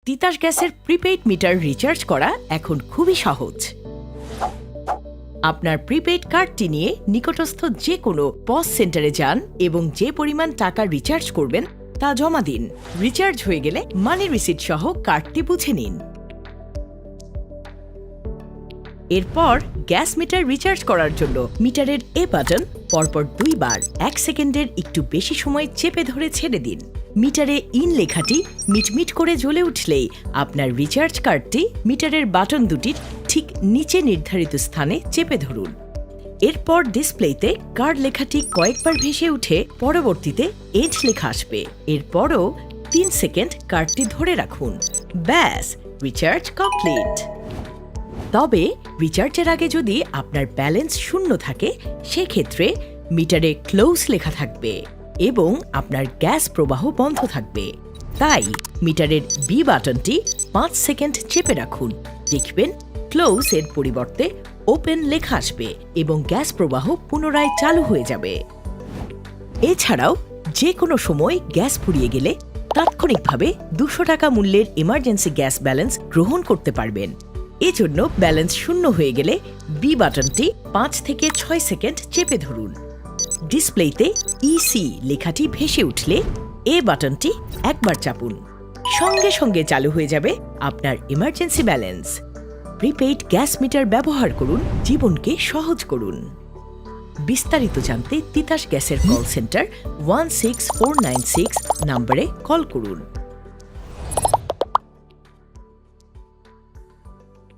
তিতাস গ্যাসের prepaid meter recharge করা এখন খুবই সহজ। আপনার প্রিপেইড কার্ডটি নিয়ে নিকটস্থ যে কোনো পজ সেন্টারে যান এবং যে পরিমাণ টাকা রিচার্জ করবেন তা জমা দিন। রিচার্জ হয়ে গেলে মানি রিসিট সহ কার্ডটি বুঝে নিন। এরপর গ্যাস মিটার রিচার্জ করার জন্য মিটারের এ বাটন পরপর 2 বার 1 সেকেন্ডের একটু বেশি সময় চেপে ধরে ছেড়ে দিন। মিটারে ইন লেখাটি মিটমিট করে জ্বলে উঠলেই আপনার রিচার্জ কার্ডটি মিটারের বাটন দুটির ঠিক নিচে নির্ধারিত স্থানে চেপে ধরুন। এরপর ডিসপ্লেতে কার্ড লেখাটি কয়েকবার ভেসে উঠে পরবর্তীতে এজ লেখা আসবে। এরপরও 3 সেকেন্ড কার্ডটি ধরে রাখুন। ব্যাস, রিচার্জ কমপ্লিট। তবে রিচার্জের আগে যদি আপনার ব্যালেন্স শূন্য থাকে সেক্ষেত্রে মিটারে ক্লোজ লেখা থাকবে এবং আপনার গ্যাস প্রবাহ বন্ধ থাকবে। তাই মিটারের বি বাটনটি 5 সেকেন্ড চেপে রাখুন। দেখবেন ক্লোজ এর পরিবর্তে ওপেন লেখা আসবে এবং গ্যাস প্রবাহ পুনরায় চালু হয়ে যাবে। এছাড়াও যে কোনো সময় গ্যাস ফুরিয়ে গেলে তাৎক্ষণিকভাবে 200 টাকা মূল্যের ইমার্জেন্সি গ্যাস ব্যালেন্স গ্রহণ করতে পারবেন। এজন্য ব্যালেন্স শূন্য হয়ে গেলে বি বাটনটি 5 থেকে 6 সেকেন্ড চেপে ধরুন। ডিসপ্লেতে ইসি লেখাটি ভেসে উঠলে এ বাটনটি একবার চাপুন। সঙ্গে সঙ্গে চালু হয়ে যাবে আপনার emergency balance. Prepaid gas metre ব্যবহার করুন, জীবনকে সহজ করুন। বিস্তারিত জানতে তিতাস গ্যাসের কল সেন্টার 16496 নম্বরে কল করুন।